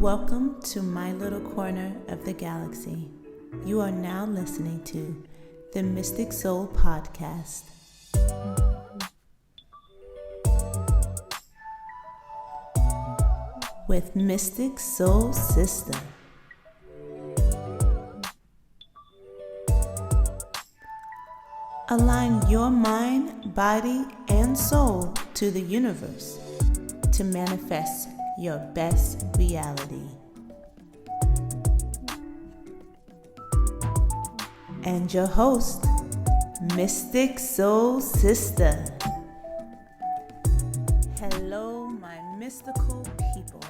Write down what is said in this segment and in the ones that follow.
Welcome to my little corner of the galaxy. You are now listening to the Mystic Soul Podcast. With Mystic SoulSista. Align your mind, body, and soul to the universe to manifest your best reality. And your host, Mystic SoulSista. Hello, my mystical people.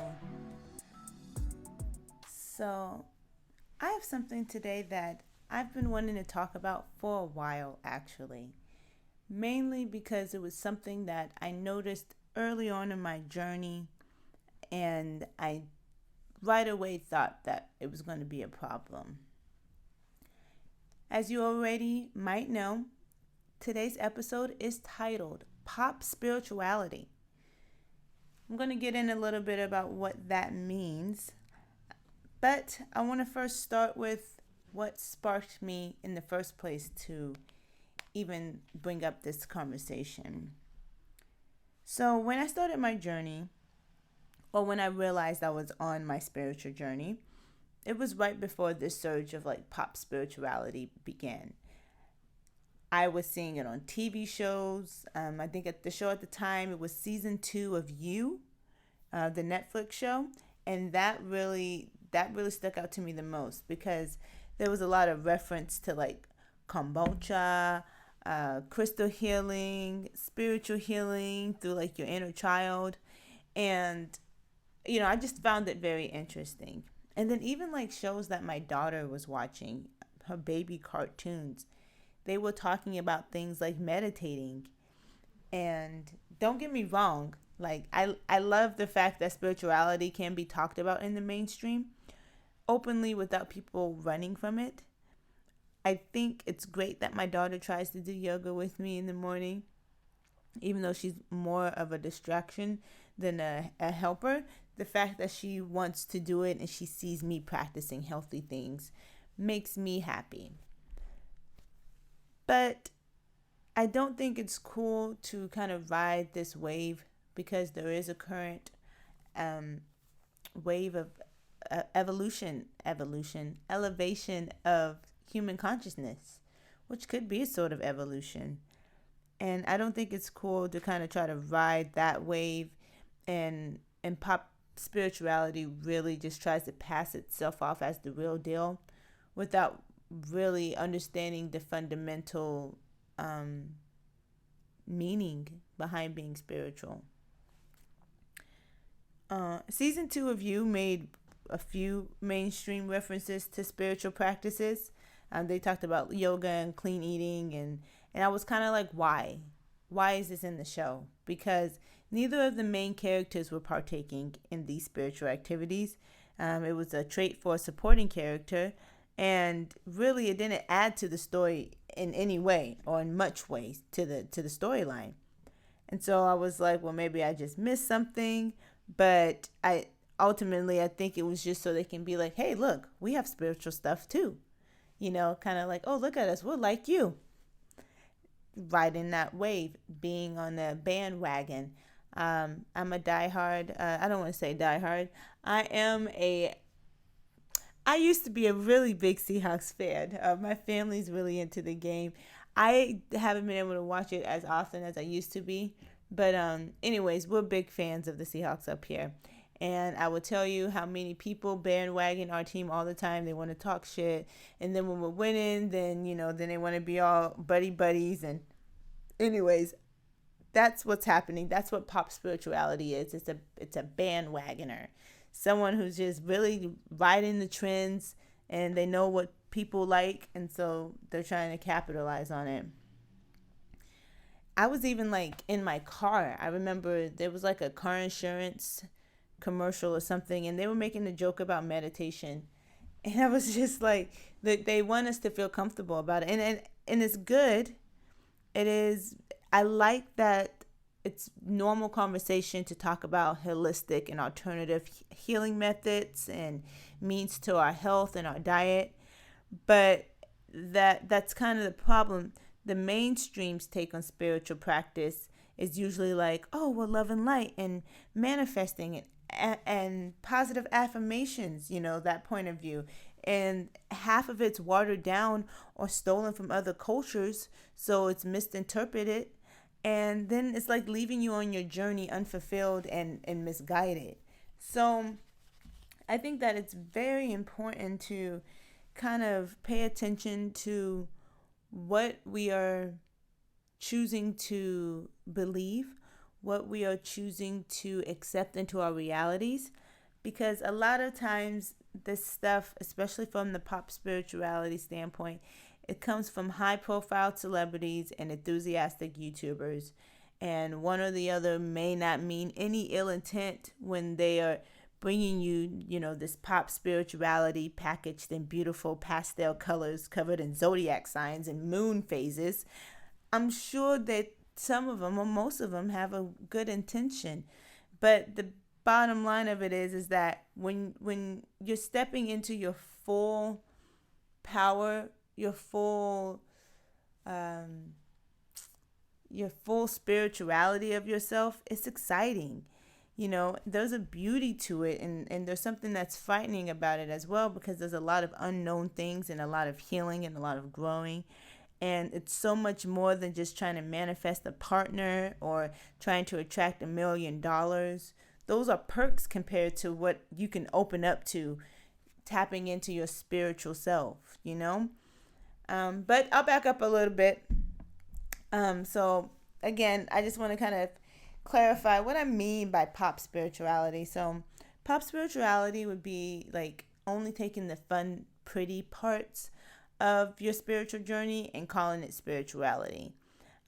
So, I have something today that I've been wanting to talk about for a while, actually. Mainly because it was something that I noticed early on in my journey, and I right away thought that it was going to be a problem. As you already might know, today's episode is titled Pop Spirituality. I'm going to get in a little bit about what that means, but I want to first start with what sparked me in the first place to even bring up this conversation. So when I started my journey, or when I realized I was on my spiritual journey, it was right before this surge of pop spirituality began. I was seeing it on TV shows. I think at the show at the time, it was season 2 of You, the Netflix show. And that really stuck out to me the most because there was a lot of reference to kombucha, crystal healing, spiritual healing through your inner child. And, I just found it very interesting. And then even shows that my daughter was watching, her baby cartoons, they were talking about things like meditating. And don't get me wrong, I love the fact that spirituality can be talked about in the mainstream openly without people running from it. I think it's great that my daughter tries to do yoga with me in the morning, even though she's more of a distraction than a helper. The fact that she wants to do it and she sees me practicing healthy things makes me happy. But I don't think it's cool to kind of ride this wave because there is a current wave of elevation of human consciousness, which could be a sort of evolution. And I don't think it's cool to kind of try to ride that wave, and pop spirituality really just tries to pass itself off as the real deal without really understanding the fundamental meaning behind being spiritual. Season 2 of You made a few mainstream references to spiritual practices. They talked about yoga and clean eating, and I was kind of like, why? Why is this in the show? Because neither of the main characters were partaking in these spiritual activities. It was a trait for a supporting character, and really it didn't add to the story in any way or in much ways to the storyline. And so I was like, well, maybe I just missed something, but I think it was just so they can be like, hey, look, we have spiritual stuff too. Kind of like, oh, look at us, we're like you. Riding that wave, being on the bandwagon. I'm a diehard, I don't want to say diehard. I used to be a really big Seahawks fan. My family's really into the game. I haven't been able to watch it as often as I used to be. But anyways, we're big fans of the Seahawks up here. And I will tell you how many people bandwagon our team all the time. They want to talk shit. And then when we're winning, then they want to be all buddies. And anyways, that's what's happening. That's what pop spirituality is. It's a bandwagoner. Someone who's just really riding the trends, and they know what people like, and so they're trying to capitalize on it. I was even in my car. I remember there was a car insurance commercial or something, and they were making a joke about meditation, and I was just like, they want us to feel comfortable about it, and it's good. It is. I like that it's normal conversation to talk about holistic and alternative healing methods and means to our health and our diet. But that's kind of the problem. The mainstream's take on spiritual practice is usually like, oh, well, love and light and manifesting it and positive affirmations, that point of view. And half of it's watered down or stolen from other cultures, so it's misinterpreted. And then it's like leaving you on your journey unfulfilled and misguided. So I think that it's very important to kind of pay attention to what we are choosing to believe, what we are choosing to accept into our realities. Because a lot of times, this stuff, especially from the pop spirituality standpoint, it comes from high profile celebrities and enthusiastic YouTubers. And one or the other may not mean any ill intent when they are bringing you, this pop spirituality packaged in beautiful pastel colors covered in zodiac signs and moon phases. I'm sure that some of them or most of them have a good intention. But the bottom line of it is that when you're stepping into your full power, your full spirituality of yourself, it's exciting. There's a beauty to it, and there's something that's frightening about it as well, because there's a lot of unknown things and a lot of healing and a lot of growing. And it's so much more than just trying to manifest a partner or trying to attract $1 million. Those are perks compared to what you can open up to tapping into your spiritual self, But I'll back up a little bit. So again, I just want to kind of clarify what I mean by pop spirituality. So pop spirituality would be like only taking the fun, pretty parts of your spiritual journey and calling it spirituality.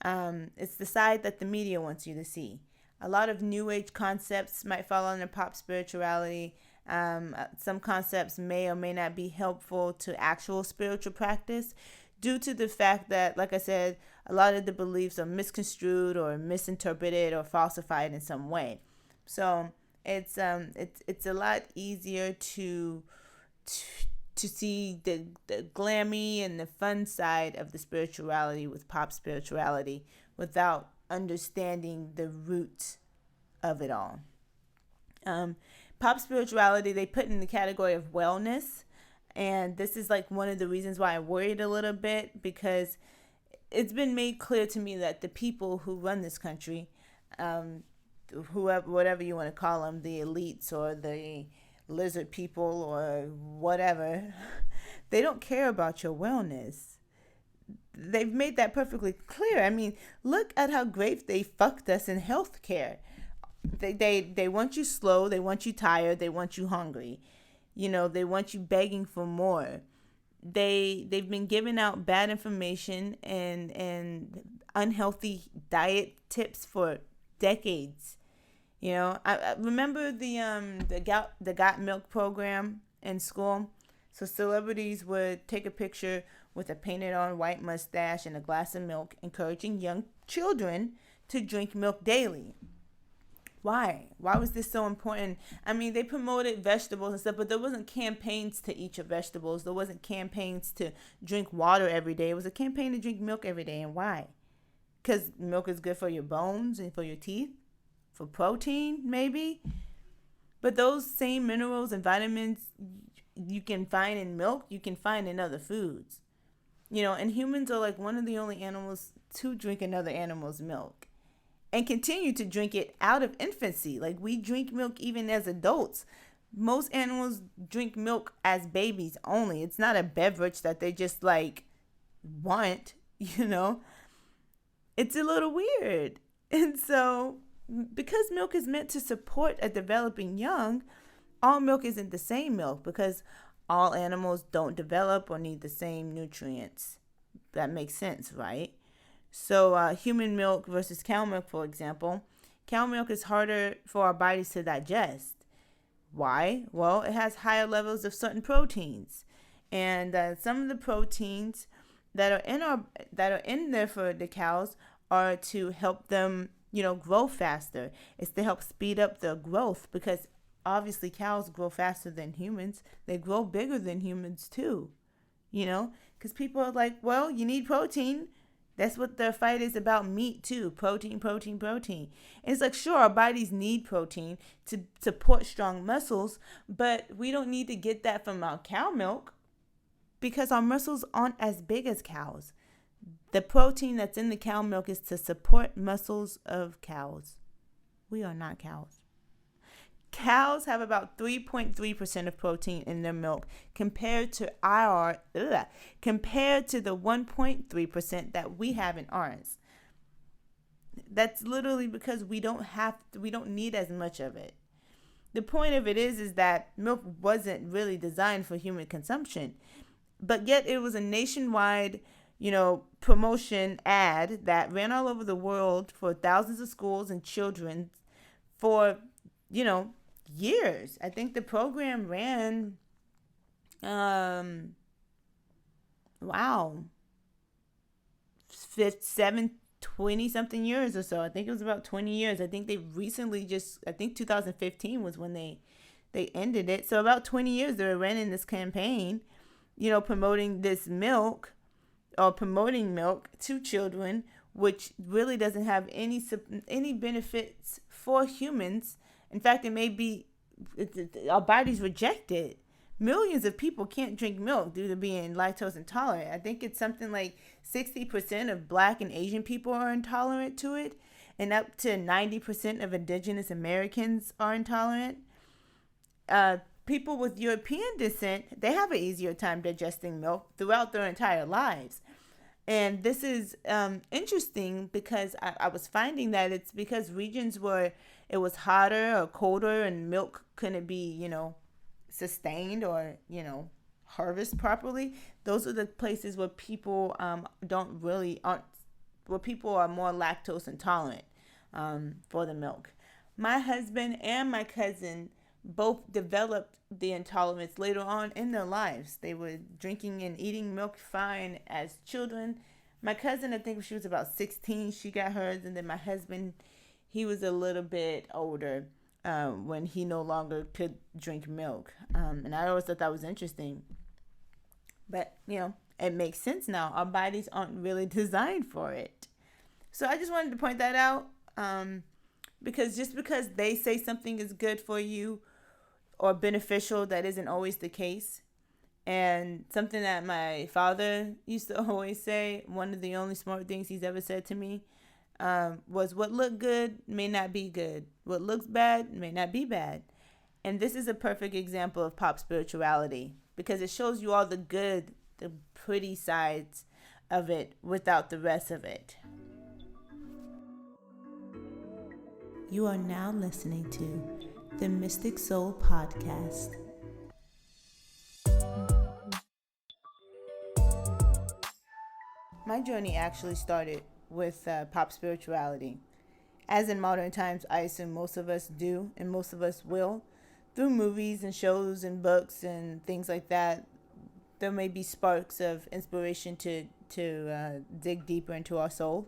It's the side that the media wants you to see. A lot of new age concepts might fall under pop spirituality. Some concepts may or may not be helpful to actual spiritual practice due to the fact that, like I said, a lot of the beliefs are misconstrued or misinterpreted or falsified in some way. So it's a lot easier to see the glammy and the fun side of the spirituality with pop spirituality without understanding the root of it all. Pop spirituality, they put in the category of wellness. And this is like one of the reasons why I worried a little bit, because it's been made clear to me that the people who run this country, whoever, whatever you want to call them, the elites or the lizard people or whatever, they don't care about your wellness. They've made that perfectly clear. I mean, look at how great they fucked us in healthcare. They want you slow, they want you tired, they want you hungry. They want you begging for more. They've been giving out bad information and unhealthy diet tips for decades. I remember the Got Milk program in school. So celebrities would take a picture with a painted on white mustache and a glass of milk, encouraging young children to drink milk daily. Why? Why was this so important? I mean, they promoted vegetables and stuff, but there wasn't campaigns to eat your vegetables. There wasn't campaigns to drink water every day. It was a campaign to drink milk every day. And why? Because milk is good for your bones and for your teeth, for protein, maybe. But those same minerals and vitamins you can find in milk, you can find in other foods. And humans are like one of the only animals to drink another animal's milk. And continue to drink it out of infancy. Like, we drink milk even as adults. Most animals drink milk as babies only. It's not a beverage that they just want, It's a little weird. And so, because milk is meant to support a developing young, all milk isn't the same milk, because all animals don't develop or need the same nutrients. That makes sense, right? So human milk versus cow milk, for example. Cow milk is harder for our bodies to digest. Why? Well, it has higher levels of certain proteins. And some of the proteins that are in there for the cows are to help them, grow faster. It's to help speed up the growth, because obviously cows grow faster than humans. They grow bigger than humans too, because people are like, well, you need protein. That's what the fight is about, meat too. Protein, protein, protein. And it's like, sure, our bodies need protein to support strong muscles, but we don't need to get that from our cow milk, because our muscles aren't as big as cows. The protein that's in the cow milk is to support muscles of cows. We are not cows. Cows have about 3.3% of protein in their milk compared to the 1.3% that we have in ours. That's literally because we don't need as much of it. The point of it is that milk wasn't really designed for human consumption, but yet it was a nationwide promotion ad that ran all over the world for thousands of schools and children for years. I think the program ran 20 something years or so. I think it was about 20 years. I think they recently 2015 was when they ended it. So about 20 years they were running this campaign, promoting this milk, or promoting milk to children, which really doesn't have any benefits for humans. In fact, our bodies reject it. Millions of people can't drink milk due to being lactose intolerant. I think it's something like 60% of Black and Asian people are intolerant to it, and up to 90% of indigenous Americans are intolerant. People with European descent, they have an easier time digesting milk throughout their entire lives. And this is interesting because I was finding that it's because regions where it was hotter or colder and milk couldn't be, sustained or, harvest properly. Those are the places where people where people are more lactose intolerant for the milk. My husband and my cousin both developed the intolerance later on in their lives. They were drinking and eating milk fine as children. My cousin, I think she was about 16, she got hers, and then my husband, he was a little bit older when he no longer could drink milk. And I always thought that was interesting. But, it makes sense now. Our bodies aren't really designed for it. So I just wanted to point that out, because just because they say something is good for you or beneficial, that isn't always the case. And something that my father used to always say, one of the only smart things he's ever said to me, was what look good may not be good. What looks bad may not be bad. And this is a perfect example of pop spirituality, because it shows you all the good, the pretty sides of it without the rest of it. You are now listening to the Mystic Soul Podcast. My journey actually started with pop spirituality. As in modern times, I assume most of us do, and most of us will. Through movies and shows and books and things like that, there may be sparks of inspiration to dig deeper into our soul.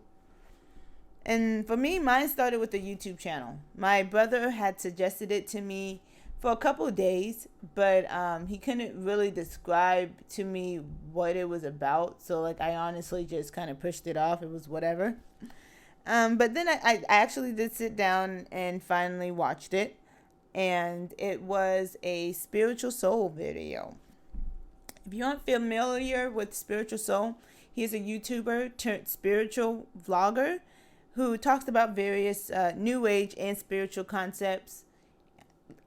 And for me, mine started with a YouTube channel. My brother had suggested it to me for a couple of days, but he couldn't really describe to me what it was about. So I honestly just kind of pushed it off. It was whatever. But then I actually did sit down and finally watched it. And it was a spiritual soul video. If you aren't familiar with Spiritual Soul, he's a YouTuber turned spiritual vlogger who talks about various new age and spiritual concepts,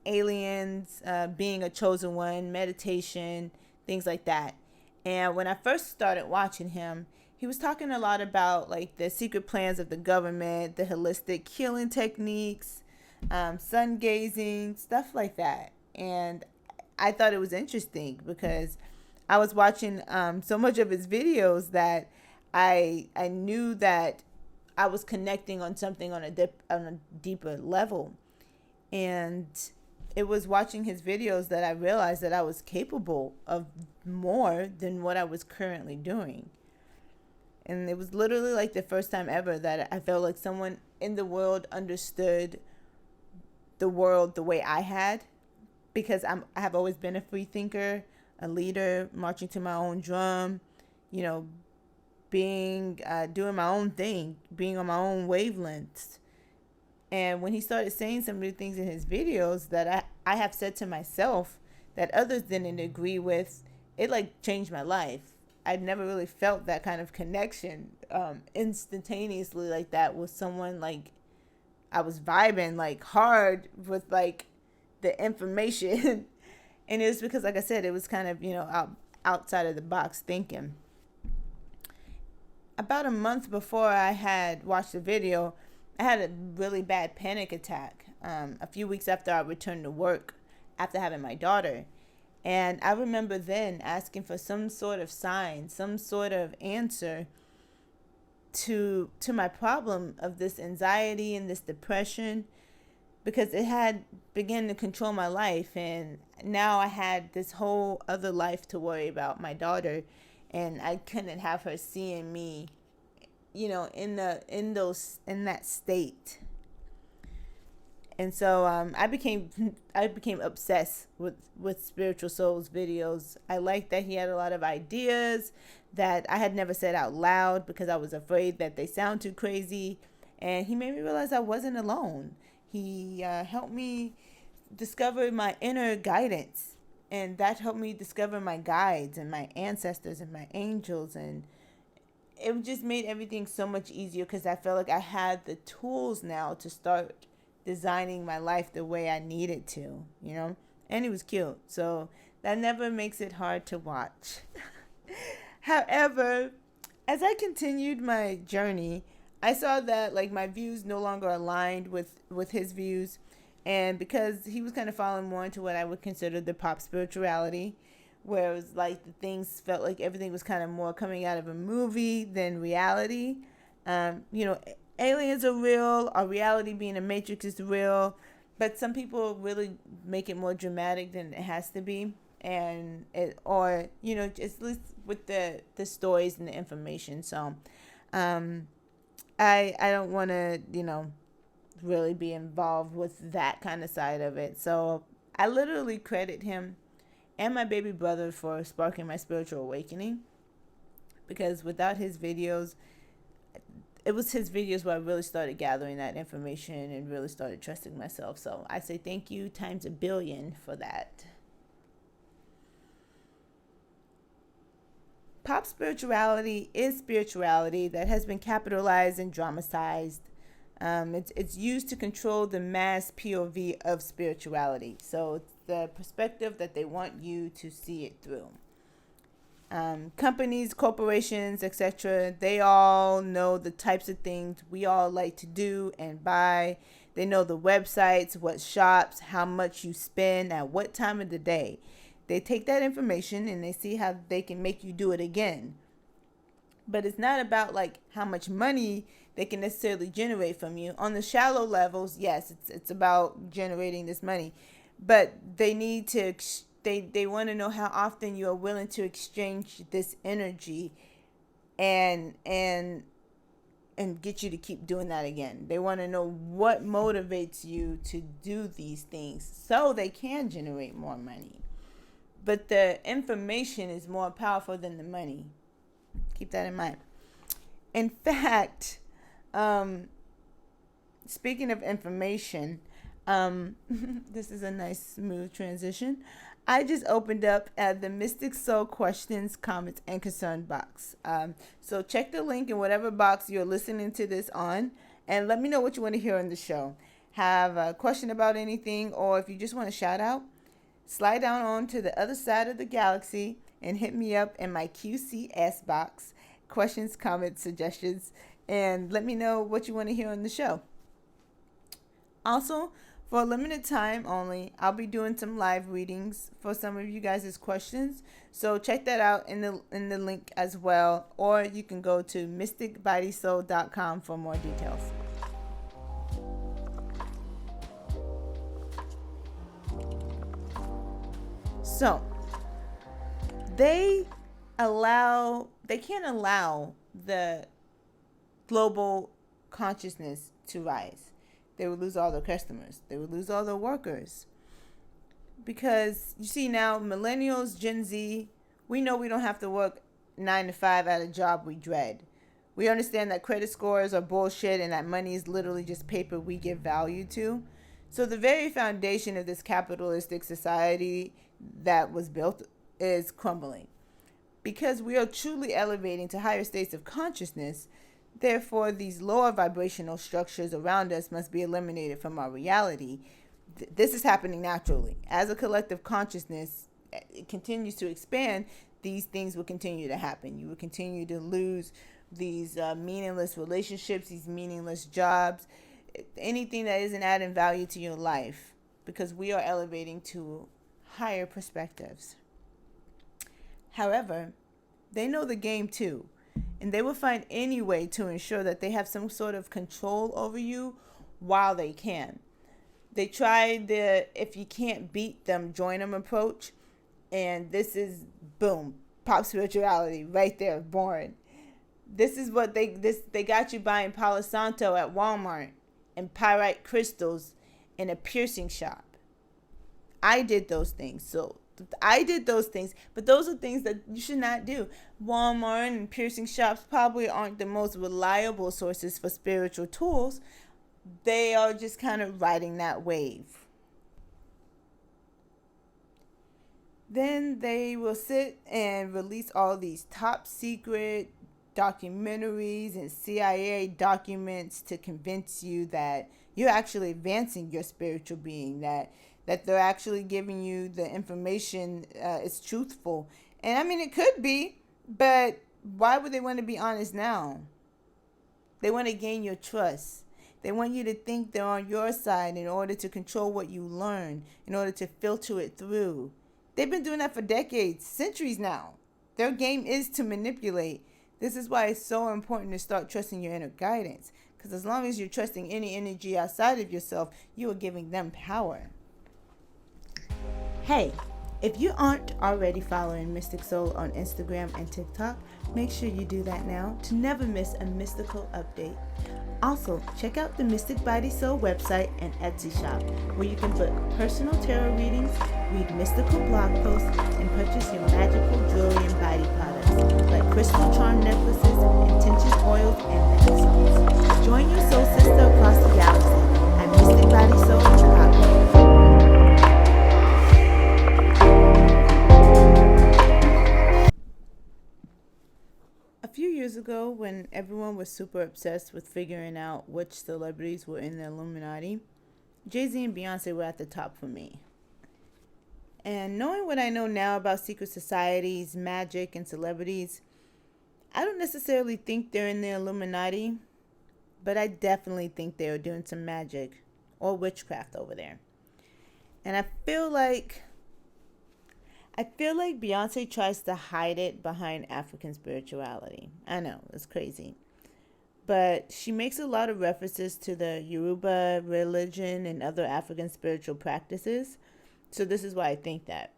aliens, being a chosen one, meditation, things like that. And when I first started watching him, he was talking a lot about the secret plans of the government, the holistic healing techniques, sun gazing, stuff like that. And I thought it was interesting because I was watching so much of his videos that I knew that I was connecting on something on a deeper level. And it was watching his videos that I realized that I was capable of more than what I was currently doing. And it was literally like the first time ever that I felt like someone in the world understood the world the way I had, because I have always been a free thinker, a leader, marching to my own drum, you know, being doing my own thing, being on my own wavelengths. And when he started saying some of the things in his videos that I have said to myself that others didn't agree with, it like changed my life. I'd never really felt that kind of connection instantaneously like that with someone. Like I was vibing like hard with like the information. And it was because, like I said, it was kind of, outside of the box thinking. About a month before I had watched the video, I had a really bad panic attack a few weeks after I returned to work after having my daughter. And I remember then asking for some sort of sign, some sort of answer to my problem of this anxiety and this depression, because it had begun to control my life, and now I had this whole other life to worry about, my daughter, and I couldn't have her seeing me, in that state. And so I became obsessed with Spiritual Souls videos. I liked that he had a lot of ideas that I had never said out loud because I was afraid that they sound too crazy. And he made me realize I wasn't alone. He helped me discover my inner guidance. And that helped me discover my guides and my ancestors and my angels. And it just made everything so much easier because I felt like I had the tools now to start designing my life the way I needed to, and he was cute. So that never makes it hard to watch. However, as I continued my journey, I saw that like my views no longer aligned with his views. And because he was kind of falling more into what I would consider the pop spirituality, where it was like the things felt like everything was kind of more coming out of a movie than reality. Aliens are real, our reality being a matrix is real, but some people really make it more dramatic than it has to be. And just at least with the stories and the information. So I don't want to, really be involved with that kind of side of it. So I literally credit him and my baby brother for sparking my spiritual awakening, because without his videos, it was his videos where I really started gathering that information and really started trusting myself. So I say thank you times a billion for that. Pop spirituality is spirituality that has been capitalized and dramatized. It's used to control the mass POV of spirituality. So it's the perspective that they want you to see it through. Companies, corporations, etc., they all know the types of things we all like to do and buy. They know the websites, what shops, how much you spend, at what time of the day. They take that information and they see how they can make you do it again. But it's not about like how much money they can necessarily generate from you. On the shallow levels, yes, it's about generating this money. But they need to... They want to know how often you are willing to exchange this energy and get you to keep doing that again. They want to know what motivates you to do these things so they can generate more money. But the information is more powerful than the money. Keep that in mind. In fact, speaking of information, this is a nice smooth transition. I just opened up the Mystic Soul questions, comments, and concern box. So check the link in whatever box you're listening to this on, and let me know what you want to hear on the show. Have a question about anything, or if you just want a shout out, slide down on to the other side of the galaxy and hit me up in my QCS box, questions, comments, suggestions, and let me know what you want to hear on the show. Also, for a limited time only, I'll be doing some live readings for some of you guys' questions. So check that out in the link as well. Or you can go to mysticbodysoul.com for more details. So they can't allow the global consciousness to rise. They would lose all their customers. They would lose all their workers. Because you see now, millennials, Gen Z, we know we don't have to work 9 to 5 at a job we dread. We understand that credit scores are bullshit and that money is literally just paper we give value to. So the very foundation of this capitalistic society that was built is crumbling. Because we are truly elevating to higher states of consciousness, therefore these lower vibrational structures around us must be eliminated from our reality. This is happening naturally. As a collective consciousness it continues to expand, these things will continue to happen. You will continue to lose these meaningless relationships, these meaningless jobs, anything that isn't adding value to your life, because we are elevating to higher perspectives. However, they know the game too, and they will find any way to ensure that they have some sort of control over you while they can. They tried the if you can't beat them, join them approach, and this is boom, pop spirituality right there, born. This is what they got you buying Palo Santo at Walmart and pyrite crystals in a piercing shop. I did those things. But those are things that you should not do. Walmart and piercing shops probably aren't the most reliable sources for spiritual tools. They are just kind of riding that wave. Then they will sit and release all these top secret documentaries and CIA documents to convince you that you're actually advancing your spiritual being, that they're actually giving you the information is truthful. And I mean, it could be, but why would they want to be honest now? They want to gain your trust. They want you to think they're on your side in order to control what you learn, in order to filter it through. They've been doing that for decades, centuries now. Their game is to manipulate. This is why it's so important to start trusting your inner guidance. Because as long as you're trusting any energy outside of yourself, you are giving them power. Hey, if you aren't already following Mystic Soul on Instagram and TikTok, make sure you do that now to never miss a mystical update. Also, check out the Mystic Body Soul website and Etsy shop, where you can book personal tarot readings, read mystical blog posts, and purchase your magical jewelry and body products, like crystal charm necklaces, intention oils, and bath salts. Join your soul sister across the galaxy at mysticbodysoul.com. A few years ago, when everyone was super obsessed with figuring out which celebrities were in the Illuminati, Jay-Z and Beyonce were at the top for me. And knowing what I know now about secret societies, magic, and celebrities, I don't necessarily think they're in the Illuminati, but I definitely think they are doing some magic or witchcraft over there. And I feel like Beyonce tries to hide it behind African spirituality. I know, it's crazy. But she makes a lot of references to the Yoruba religion and other African spiritual practices. So this is why I think that.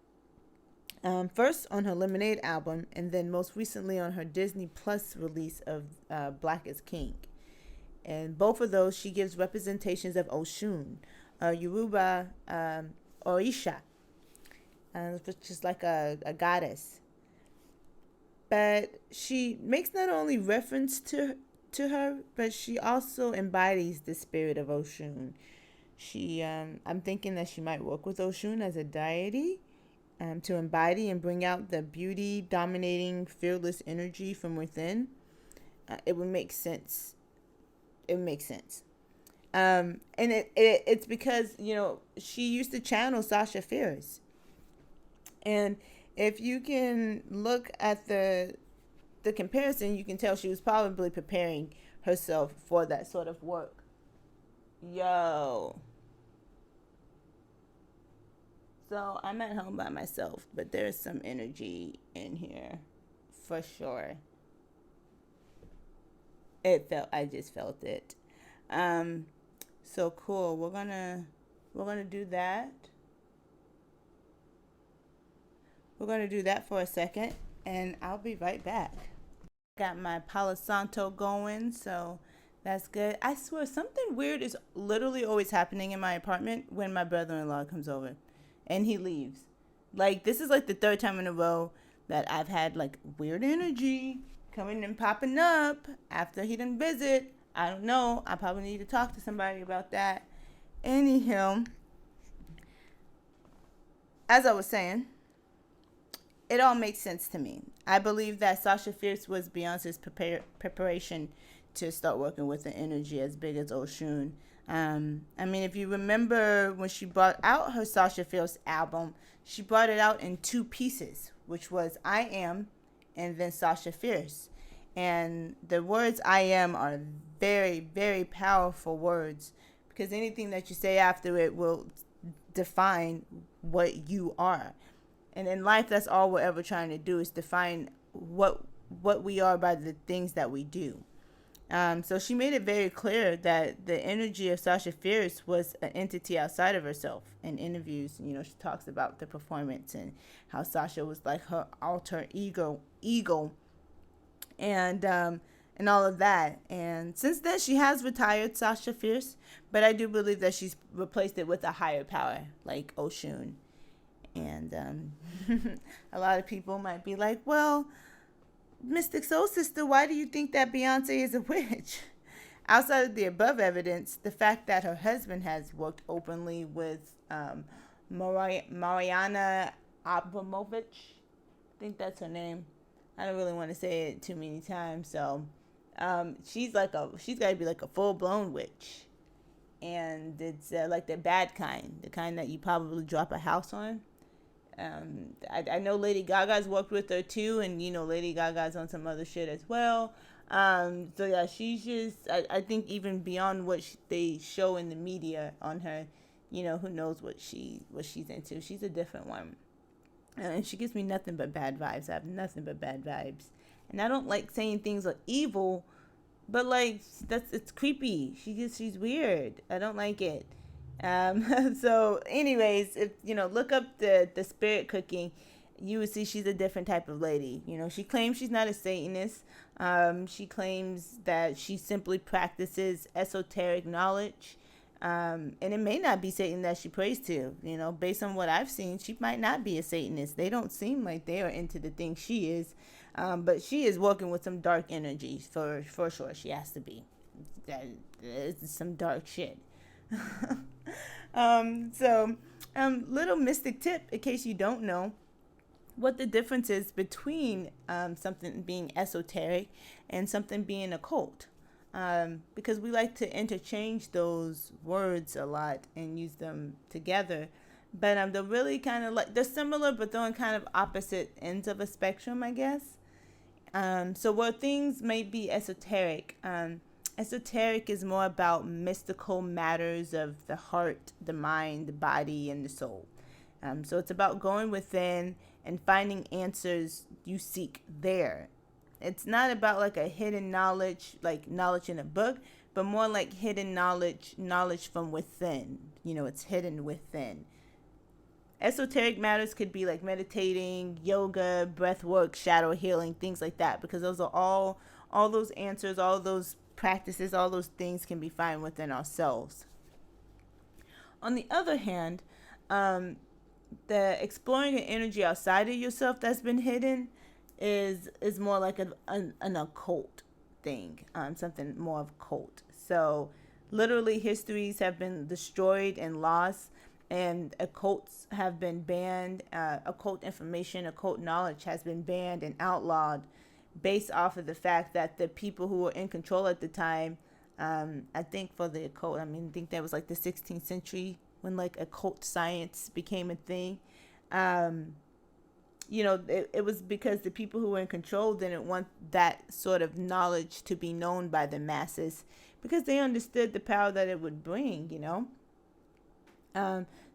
First on her Lemonade album, and then most recently on her Disney Plus release of Black is King. And both of those, she gives representations of Oshun, Yoruba Orisha, which is like a goddess. But she makes not only reference to her, but she also embodies the spirit of Oshun. I'm thinking that she might work with Oshun as a deity, to embody and bring out the beauty, dominating, fearless energy from within. It would make sense. And it's because, she used to channel Sasha Fierce. And if you can look at the comparison, you can tell she was probably preparing herself for that sort of work. Yo. So I'm at home by myself, but there's some energy in here for sure. I just felt it. So cool. We're gonna do that. We're gonna do that for a second, and I'll be right back. Got my Palo Santo going, so that's good. I swear something weird is literally always happening in my apartment when my brother-in-law comes over and he leaves. Like this is like the third time in a row that I've had like weird energy coming and popping up after he didn't visit. I don't know. I probably need to talk to somebody about that. Anyhow, as I was saying, it all makes sense to me. I believe that Sasha Fierce was Beyonce's preparation to start working with an energy as big as Oshun. I mean, if you remember when she brought out her Sasha Fierce album, she brought it out in two pieces, which was I Am and then Sasha Fierce. And the words I am are very, very powerful words because anything that you say after it will define what you are. And in life, that's all we're ever trying to do is define what we are by the things that we do. So she made it very clear that the energy of Sasha Fierce was an entity outside of herself. In interviews, she talks about the performance and how Sasha was like her alter ego, and all of that. And since then, she has retired Sasha Fierce, but I do believe that she's replaced it with a higher power like Oshun. And a lot of people might be like, well, Mystic SoulSista, why do you think that Beyonce is a witch? Outside of the above evidence, the fact that her husband has worked openly with Mariana Abramovich, I think that's her name. I don't really want to say it too many times. So she's got to be like a full blown witch. And it's like the bad kind, the kind that you probably drop a house on. I know Lady Gaga's worked with her too, and Lady Gaga's on some other shit as well. So yeah, she's just I think even beyond what they show in the media on her, who knows what she's into. She's a different one, and she gives me nothing but bad vibes. I have nothing but bad vibes, and I don't like saying things like evil, but like it's creepy. She's weird. I don't like it. So anyways, if look up the spirit cooking, you would see she's a different type of lady. She claims she's not a Satanist. She claims that she simply practices esoteric knowledge. And it may not be Satan that she prays to. Based on what I've seen, she might not be a Satanist. They don't seem like they are into the things she is. But she is working with some dark energies for sure. She has to be. That is some dark shit. Little mystic tip in case you don't know what the difference is between something being esoteric and something being occult, because we like to interchange those words a lot and use them together, but they're really kind of like they're similar, but they're on kind of opposite ends of a spectrum, I guess. So where things may be esoteric, esoteric is more about mystical matters of the heart, the mind, the body, and the soul. So it's about going within and finding answers you seek there. It's not about like a hidden knowledge, like knowledge in a book, but more like hidden knowledge from within. It's hidden within. Esoteric matters could be like meditating, yoga, breath work, shadow healing, things like that, because those are all those answers, all those practices, all those things can be found within ourselves. On the other hand, the exploring an energy outside of yourself that's been hidden is more like an occult thing, something more of cult. So literally histories have been destroyed and lost, and occults have been banned. Occult information, occult knowledge has been banned and outlawed based off of the fact that the people who were in control at the time, I think for the occult, I think that was like the 16th century when like occult science became a thing. It was because the people who were in control didn't want that sort of knowledge to be known by the masses because they understood the power that it would bring,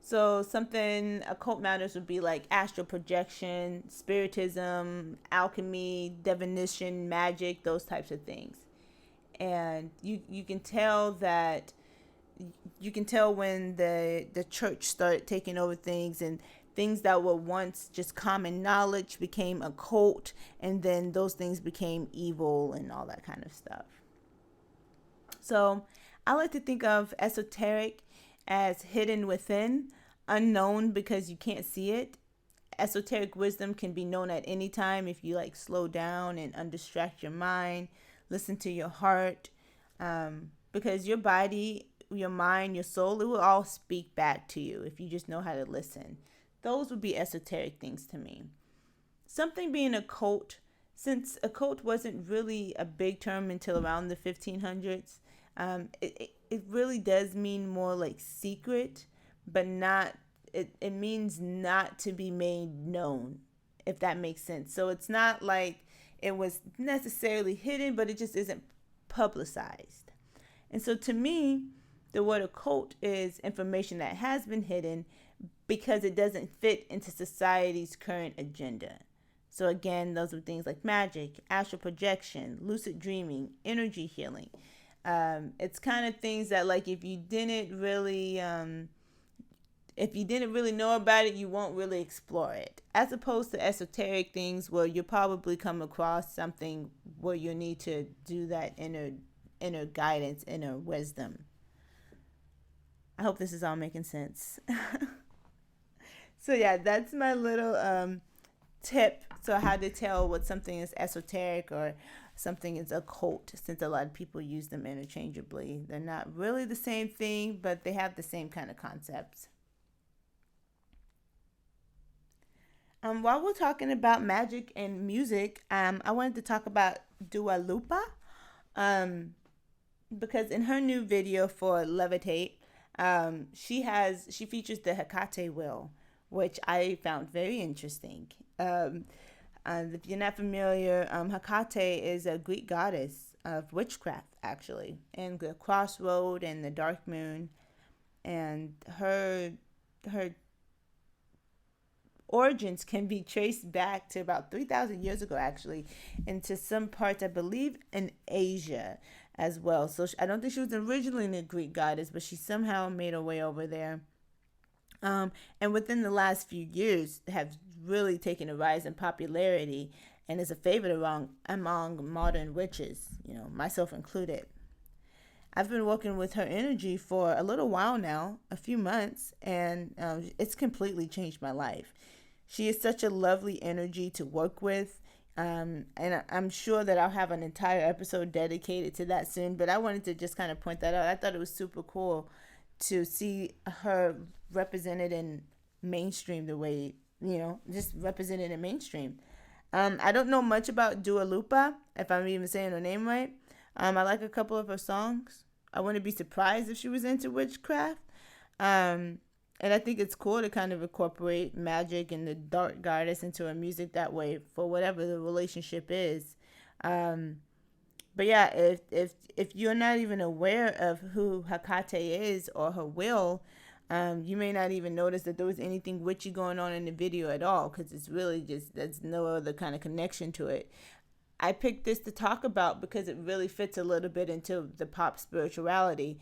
So something occult matters would be like astral projection, spiritism, alchemy, divination, magic, those types of things. And you can tell when the church started taking over things and things that were once just common knowledge became occult, and then those things became evil and all that kind of stuff. So I like to think of esoteric as hidden within, unknown because you can't see it. Esoteric wisdom can be known at any time if you like slow down and undistract your mind, listen to your heart, because your body, your mind, your soul, it will all speak back to you if you just know how to listen. Those would be esoteric things to me. Something being a cult, since a cult wasn't really a big term until around the 1500s, it really does mean more like secret, but not, it means not to be made known, if that makes sense. So it's not like it was necessarily hidden, but it just isn't publicized. And so to me, the word occult is information that has been hidden because it doesn't fit into society's current agenda. So again, those are things like magic, astral projection, lucid dreaming, energy healing. It's kind of things that, like, if you didn't really know about it, you won't really explore it. As opposed to esoteric things where you'll probably come across something where you need to do that inner guidance, inner wisdom. I hope this is all making sense. So yeah, that's my little tip. So how to tell what something is esoteric or something is occult, since a lot of people use them interchangeably. They're not really the same thing, but they have the same kind of concepts. While we're talking about magic and music, I wanted to talk about Dua Lipa, because in her new video for Levitate, she features the Hecate wheel, which I found very interesting. If you're not familiar, Hecate is a Greek goddess of witchcraft, actually, and the crossroad and the dark moon, and her origins can be traced back to about 3,000 years ago, actually, and to some parts, I believe, in Asia as well. So I don't think she was originally a Greek goddess, but she somehow made her way over there. And within the last few years have really taken a rise in popularity and is a favorite among modern witches, myself included. I've been working with her energy for a little while now, a few months, and it's completely changed my life. She is such a lovely energy to work with, and I'm sure that I'll have an entire episode dedicated to that soon, but I wanted to just kind of point that out. I thought it was super cool to see her represented in mainstream the way, just represented in mainstream. I don't know much about Dua Lipa, if I'm even saying her name right. I like a couple of her songs. I wouldn't be surprised if she was into witchcraft. And I think it's cool to kind of incorporate magic and the dark goddess into her music that way for whatever the relationship is. But yeah, if you're not even aware of who Hecate is or her will, you may not even notice that there was anything witchy going on in the video at all, because it's really just, there's no other kind of connection to it. I picked this to talk about because it really fits a little bit into the pop spirituality.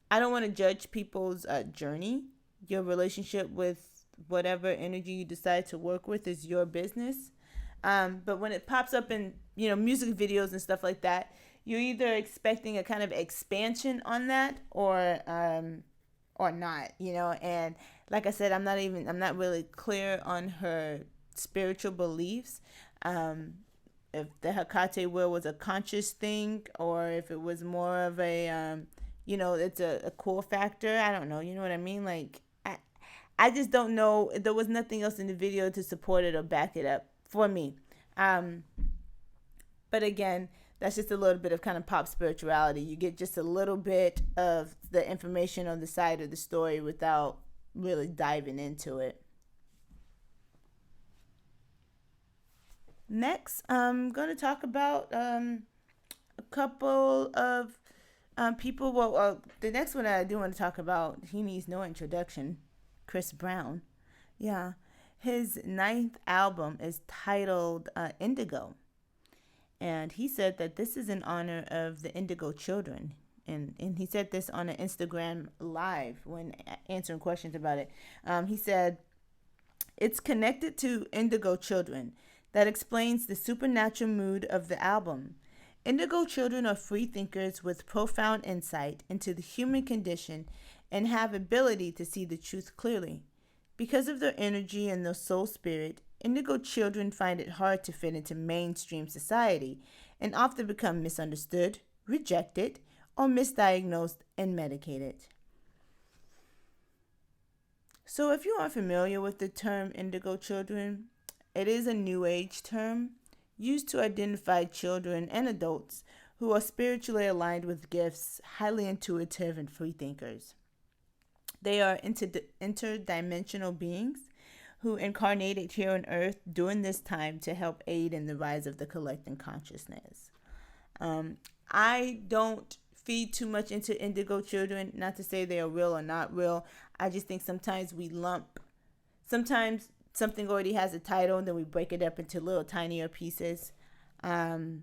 I don't want to judge people's journey. Your relationship with whatever energy you decide to work with is your business. But when it pops up in, music videos and stuff like that, you're either expecting a kind of expansion on that or not, and like I said, I'm not really clear on her spiritual beliefs. If the Hecate wheel was a conscious thing or if it was more of a, it's a cool factor. I don't know. You know what I mean? Like, I just don't know. There was nothing else in the video to support it or back it up for me. But again, that's just a little bit of kind of pop spirituality. You get just a little bit of the information on the side of the story without really diving into it. Next, I'm going to talk about a couple of people. Well, the next one I do want to talk about, he needs no introduction, Chris Brown. Yeah, his 9th album is titled Indigo. And he said that this is in honor of the Indigo children. And he said this on an Instagram live when answering questions about it. He said, It's connected to Indigo Children. That explains the supernatural mood of the album. Indigo children are free thinkers with profound insight into the human condition and have ability to see the truth clearly. Because of their energy and their soul spirit, indigo children find it hard to fit into mainstream society and often become misunderstood, rejected, or misdiagnosed and medicated. So, if you aren't familiar with the term indigo children, it is a new age term used to identify children and adults who are spiritually aligned with gifts, highly intuitive, and free thinkers. They are interdimensional beings who incarnated here on earth during this time to help aid in the rise of the collective consciousness. I don't feed too much into indigo children, not to say they are real or not real. I just think sometimes we lump, sometimes something already has a title and then we break it up into little tinier pieces. And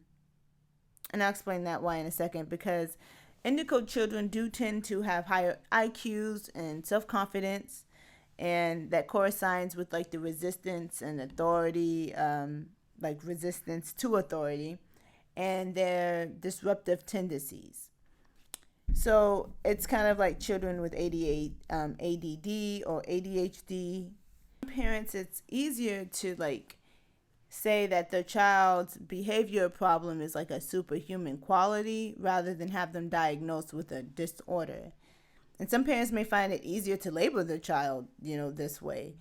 I'll explain that why in a second, because indigo children do tend to have higher IQs and self-confidence, and that corresponds with like the resistance and authority, like resistance to authority, and their disruptive tendencies. So it's kind of like children with ADD or ADHD. Parents, it's easier to like say that their child's behavior problem is like a superhuman quality rather than have them diagnosed with a disorder. And some parents may find it easier to label their child, this way,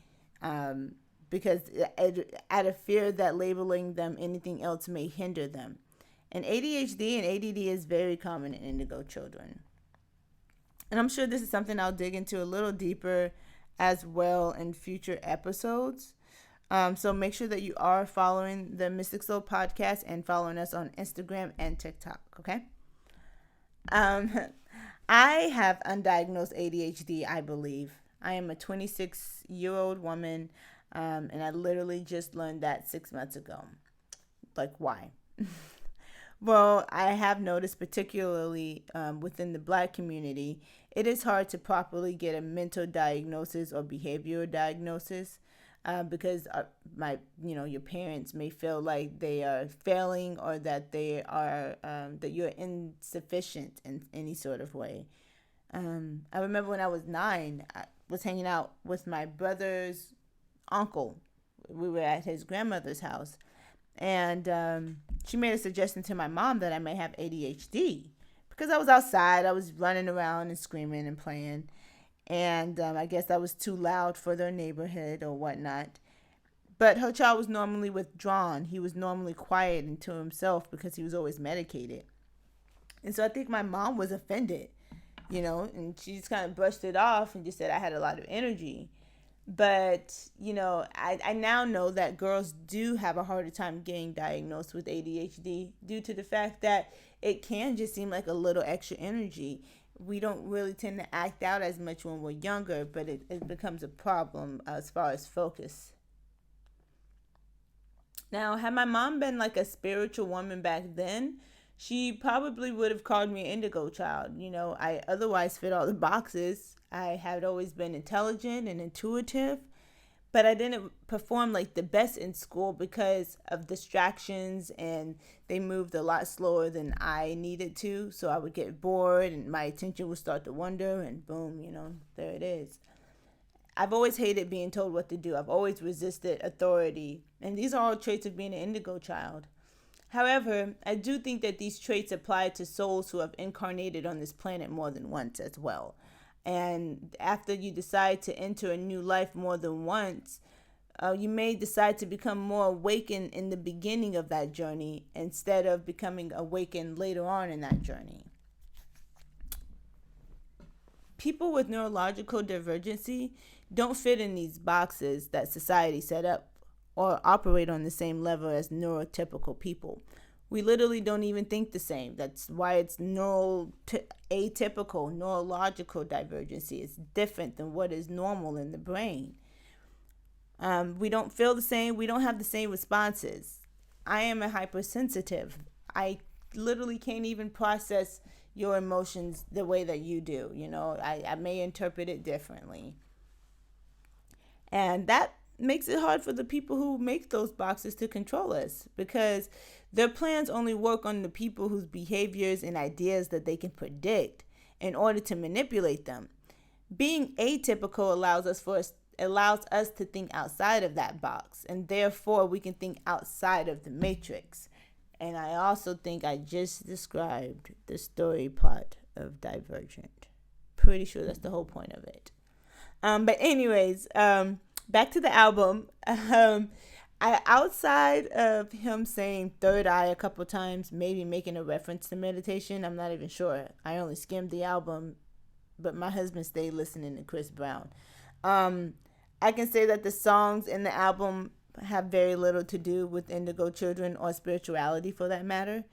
because out of fear that labeling them anything else may hinder them. And ADHD and ADD is very common in indigo children. And I'm sure this is something I'll dig into a little deeper as well in future episodes. So make sure that you are following the Mystic Soul podcast and following us on Instagram and TikTok, okay? I have undiagnosed ADHD, I believe. I am a 26-year-old woman, and I literally just learned that 6 months ago. Like, why? Well, I have noticed, particularly within the Black community, it is hard to properly get a mental diagnosis or behavioral diagnosis because your parents may feel like they are failing or that they are that you're insufficient in any sort of way. I remember when I was 9, I was hanging out with my brother's uncle. We were at his grandmother's house. And she made a suggestion to my mom that I may have ADHD because I was outside. I was running around and screaming and playing. And I guess I was too loud for their neighborhood or whatnot. But her child was normally withdrawn. He was normally quiet and to himself because he was always medicated. And so I think my mom was offended, and she just kind of brushed it off and just said I had a lot of energy. But, I now know that girls do have a harder time getting diagnosed with ADHD due to the fact that it can just seem like a little extra energy. We don't really tend to act out as much when we're younger, but it becomes a problem as far as focus. Now, had my mom been like a spiritual woman back then, she probably would have called me an indigo child. I otherwise fit all the boxes. I had always been intelligent and intuitive, but I didn't perform like the best in school because of distractions, and they moved a lot slower than I needed to. So I would get bored and my attention would start to wander, and boom, there it is. I've always hated being told what to do. I've always resisted authority. And these are all traits of being an indigo child. However, I do think that these traits apply to souls who have incarnated on this planet more than once as well. And after you decide to enter a new life more than once, you may decide to become more awakened in the beginning of that journey instead of becoming awakened later on in that journey. People with neurological divergency don't fit in these boxes that society set up or operate on the same level as neurotypical people. We literally don't even think the same. That's why it's atypical, neurological divergency. It's different than what is normal in the brain. We don't feel the same. We don't have the same responses. I am a hypersensitive. I literally can't even process your emotions the way that you do. I may interpret it differently. And that makes it hard for the people who make those boxes to control us, because their plans only work on the people whose behaviors and ideas that they can predict in order to manipulate them. Being atypical allows us to think outside of that box, and therefore we can think outside of the matrix. And I also think I just described the story plot of Divergent. Pretty sure that's the whole point of it. But anyways, back to the album. Outside of him saying third eye a couple times, maybe making a reference to meditation, I'm not even sure. I only skimmed the album, but my husband stayed listening to Chris Brown. I can say that the songs in the album have very little to do with indigo children or spirituality, for that matter.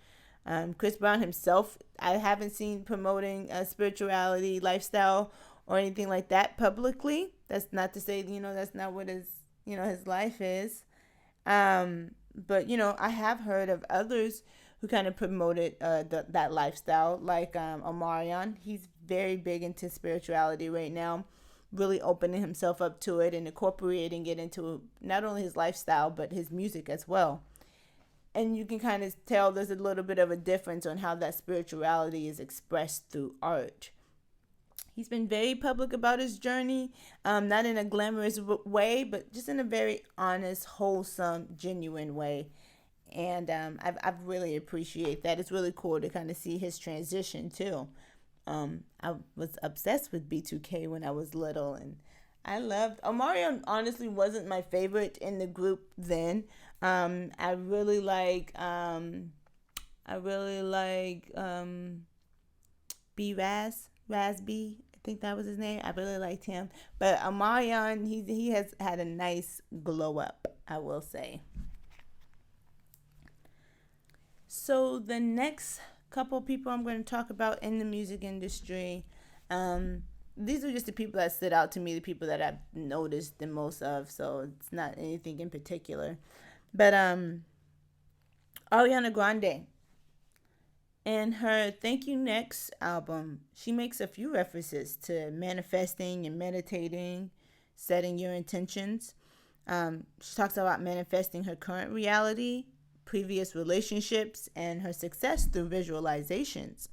Chris Brown himself, I haven't seen promoting a spirituality lifestyle or anything like that publicly. That's not to say, that's not what his life is. But, I have heard of others who kind of promoted that lifestyle, like Omarion. He's very big into spirituality right now, really opening himself up to it and incorporating it into not only his lifestyle, but his music as well. And you can kind of tell there's a little bit of a difference on how that spirituality is expressed through art. He's been very public about his journey, not in a glamorous way, but just in a very honest, wholesome, genuine way. And I've really appreciate that. It's really cool to kind of see his transition too. I was obsessed with B2K when I was little, and I loved Omarion. Honestly, wasn't my favorite in the group then. I really like B Raz B. I think that was his name. I really liked him. But Omarion, he has had a nice glow up, I will say. So the next couple people I'm going to talk about in the music industry, these are just the people that stood out to me, the people that I've noticed the most of. So it's not anything in particular. But Ariana Grande, in her Thank You Next album, she makes a few references to manifesting and meditating, setting your intentions. She talks about manifesting her current reality, previous relationships, and her success through visualizations.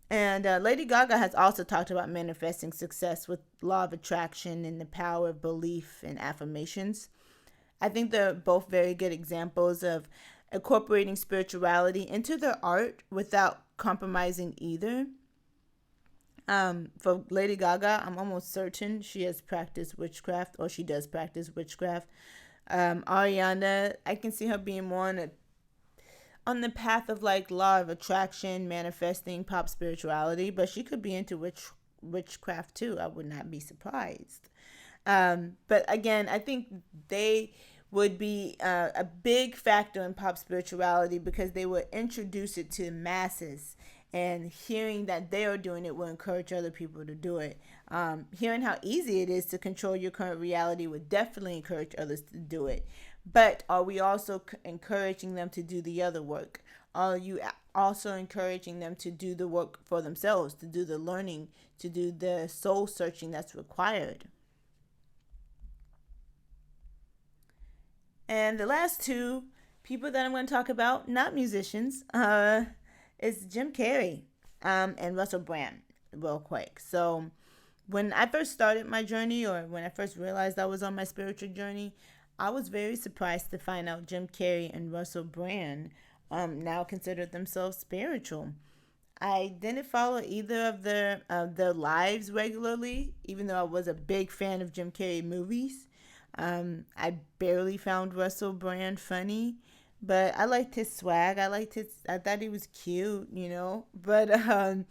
And Lady Gaga has also talked about manifesting success with law of attraction and the power of belief and affirmations. I think they're both very good examples of incorporating spirituality into their art without compromising either. For Lady Gaga, I'm almost certain she has practiced witchcraft, or she does practice witchcraft. Ariana, I can see her being more on the path of like law of attraction, manifesting, pop spirituality, but she could be into witchcraft too. I would not be surprised. But again, I think they would be a big factor in pop spirituality because they would introduce it to the masses, and hearing that they are doing it will encourage other people to do it. Hearing how easy it is to control your current reality would definitely encourage others to do it. But are we also encouraging them to do the other work? Are you also encouraging them to do the work for themselves, to do the learning, to do the soul searching that's required? And the last two people that I'm going to talk about, not musicians, is Jim Carrey and Russell Brand, real quick. So when I first started my journey, or when I first realized I was on my spiritual journey, I was very surprised to find out Jim Carrey and Russell Brand now consider themselves spiritual. I didn't follow either of their lives regularly, even though I was a big fan of Jim Carrey movies. I barely found Russell Brand funny, but I liked his swag. I thought he was cute, But I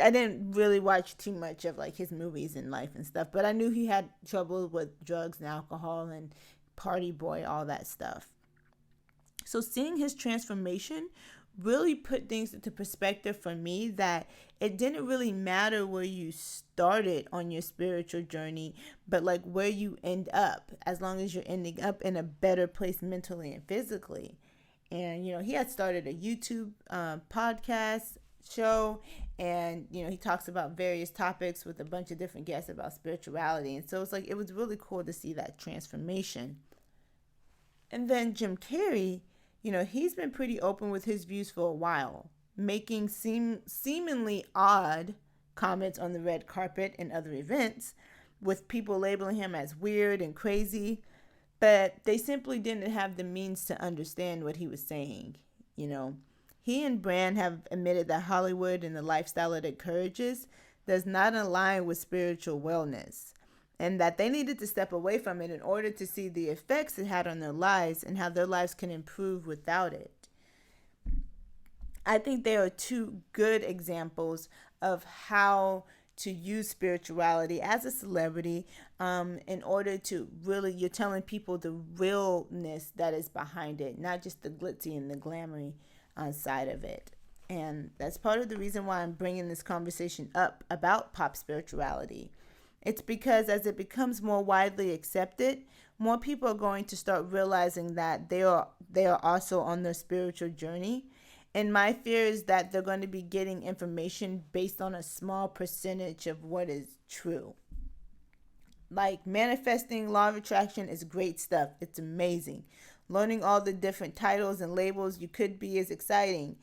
didn't really watch too much of like his movies and life and stuff. But I knew he had trouble with drugs and alcohol and party boy, all that stuff. So seeing his transformation really put things into perspective for me, that it didn't really matter where you started on your spiritual journey, but like where you end up, as long as you're ending up in a better place mentally and physically. And he had started a YouTube podcast show, and he talks about various topics with a bunch of different guests about spirituality. And so it's like it was really cool to see that transformation. And then Jim Carrey, he's been pretty open with his views for a while, making seemingly odd comments on the red carpet and other events, with people labeling him as weird and crazy, but they simply didn't have the means to understand what he was saying. He and Brand have admitted that Hollywood and the lifestyle it encourages does not align with spiritual wellness, and that they needed to step away from it in order to see the effects it had on their lives and how their lives can improve without it. I think there are two good examples of how to use spirituality as a celebrity, in order to really, you're telling people the realness that is behind it, not just the glitzy and the glamoury side of it. And that's part of the reason why I'm bringing this conversation up about pop spirituality. It's because as it becomes more widely accepted, more people are going to start realizing that they are also on their spiritual journey. And my fear is that they're going to be getting information based on a small percentage of what is true. Like manifesting, law of attraction is great stuff. It's amazing. Learning all the different titles and labels you could be is exciting,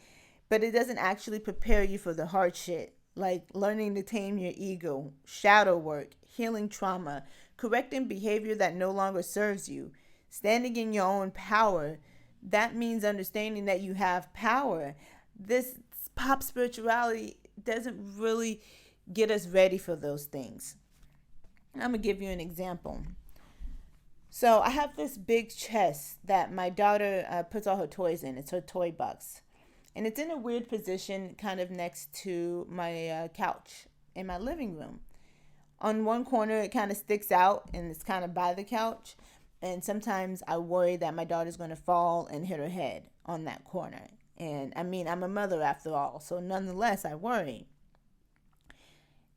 but it doesn't actually prepare you for the hard shit, like learning to tame your ego, shadow work, healing trauma, correcting behavior that no longer serves you, standing in your own power. That means understanding that you have power. This pop spirituality doesn't really get us ready for those things. I'm going to give you an example. So I have this big chest that my daughter puts all her toys in. It's her toy box. And it's in a weird position kind of next to my couch in my living room. On one corner, it kind of sticks out and it's kind of by the couch. And sometimes I worry that my daughter's going to fall and hit her head on that corner. And I mean, I'm a mother after all, so nonetheless, I worry.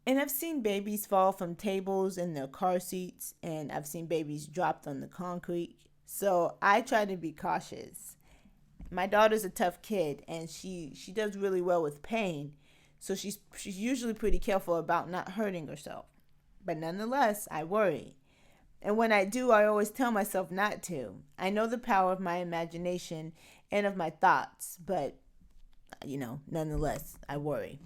And I've seen babies fall from tables in their car seats, and I've seen babies dropped on the concrete. So I try to be cautious. My daughter's a tough kid, and she does really well with pain. So she's usually pretty careful about not hurting herself. But nonetheless, I worry. And when I do, I always tell myself not to. I know the power of my imagination and of my thoughts, but, nonetheless, I worry.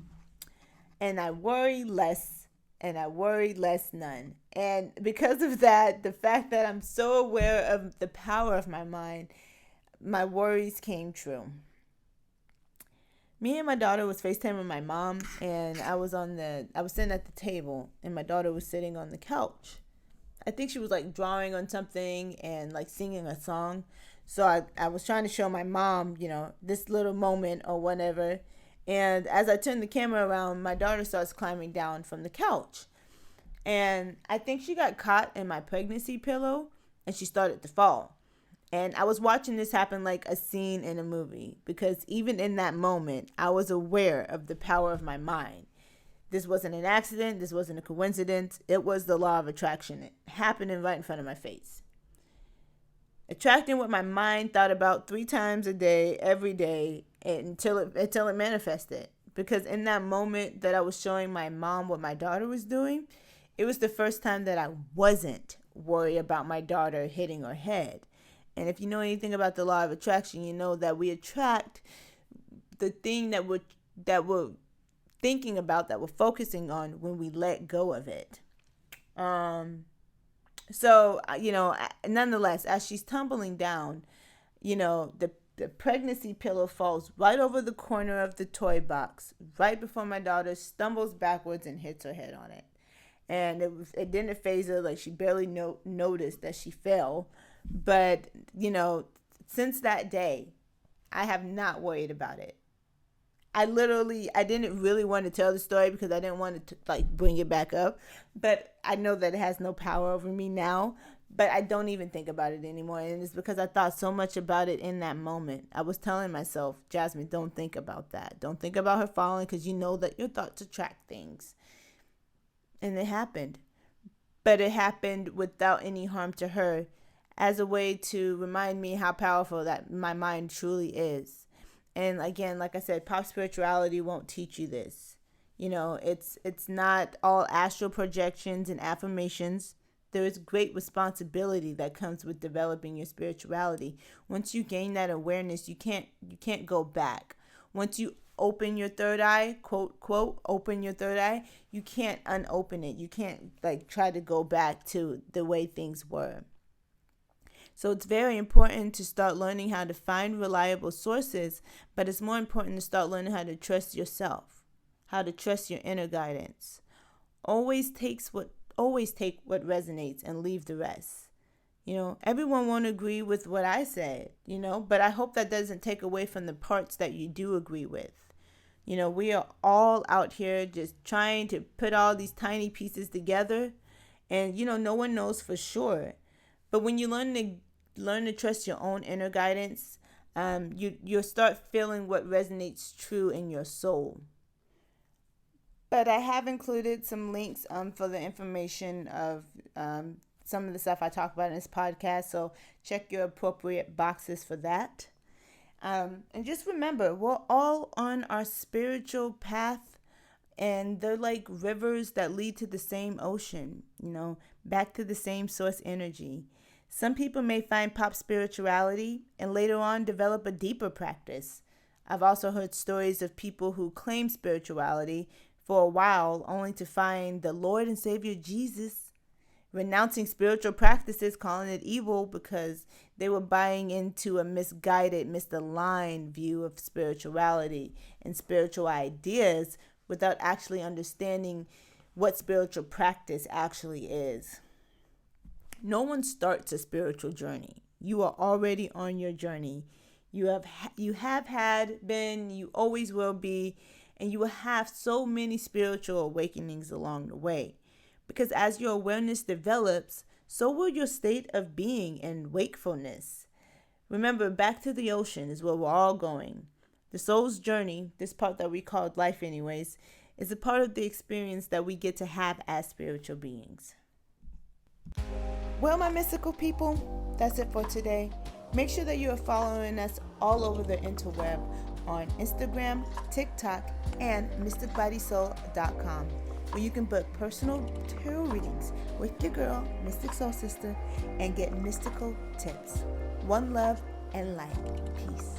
And I worry less, and I worry less none. And because of that, the fact that I'm so aware of the power of my mind, my worries came true. Me and my daughter was FaceTiming my mom, and I was sitting at the table, and my daughter was sitting on the couch. I think she was like drawing on something and like singing a song. So I was trying to show my mom, this little moment or whatever. And as I turned the camera around, my daughter starts climbing down from the couch. And I think she got caught in my pregnancy pillow and she started to fall. And I was watching this happen like a scene in a movie, because even in that moment, I was aware of the power of my mind. This wasn't an accident. This wasn't a coincidence. It was the law of attraction. It happening right in front of my face. Attracting what my mind thought about 3 times a day, every day, until it manifested. Because in that moment that I was showing my mom what my daughter was doing, it was the first time that I wasn't worried about my daughter hitting her head. And if you know anything about the law of attraction, you know that we attract the thing that we're thinking about, that we're focusing on, when we let go of it. So, nonetheless, as she's tumbling down, the pregnancy pillow falls right over the corner of the toy box, right before my daughter stumbles backwards and hits her head on it. And it didn't faze her, like she barely noticed that she fell. But, since that day, I have not worried about it. I didn't really want to tell the story because I didn't want to bring it back up. But I know that it has no power over me now. But I don't even think about it anymore. And it's because I thought so much about it in that moment. I was telling myself, Jasmine, don't think about that. Don't think about her falling, because you know that your thoughts attract things. And it happened. But it happened without any harm to her, as a way to remind me how powerful that my mind truly is. And again, like I said, pop spirituality won't teach you this. It's not all astral projections and affirmations. There is great responsibility that comes with developing your spirituality. Once you gain that awareness, you can't go back. Once you open your third eye, quote quote, open your third eye, you can't unopen it. You can't try to go back to the way things were. So it's very important to start learning how to find reliable sources, but it's more important to start learning how to trust yourself, how to trust your inner guidance. Always take what resonates and leave the rest. Everyone won't agree with what I said, but I hope that doesn't take away from the parts that you do agree with. We are all out here just trying to put all these tiny pieces together, and no one knows for sure. But when you learn to trust your own inner guidance, you'll start feeling what resonates true in your soul. But I have included some links for the information of some of the stuff I talk about in this podcast. So check your appropriate boxes for that. And just remember, we're all on our spiritual path, and they're like rivers that lead to the same ocean, back to the same source energy. Some people may find pop spirituality and later on develop a deeper practice. I've also heard stories of people who claim spirituality for a while only to find the Lord and Savior Jesus renouncing spiritual practices, calling it evil because they were buying into a misguided, misaligned view of spirituality and spiritual ideas without actually understanding what spiritual practice actually is. No one starts a spiritual journey. You are already on your journey. You have had, been, you always will be, and you will have so many spiritual awakenings along the way. Because as your awareness develops, so will your state of being and wakefulness. Remember, back to the ocean is where we're all going. The soul's journey, this part that we called life anyways, is a part of the experience that we get to have as spiritual beings. Well, my mystical people, that's it for today. Make sure that you are following us all over the interweb on Instagram, TikTok, and mysticbodysoul.com, where you can book personal tarot readings with your girl, Mystic SoulSista, and get mystical tips. One love and light. Peace.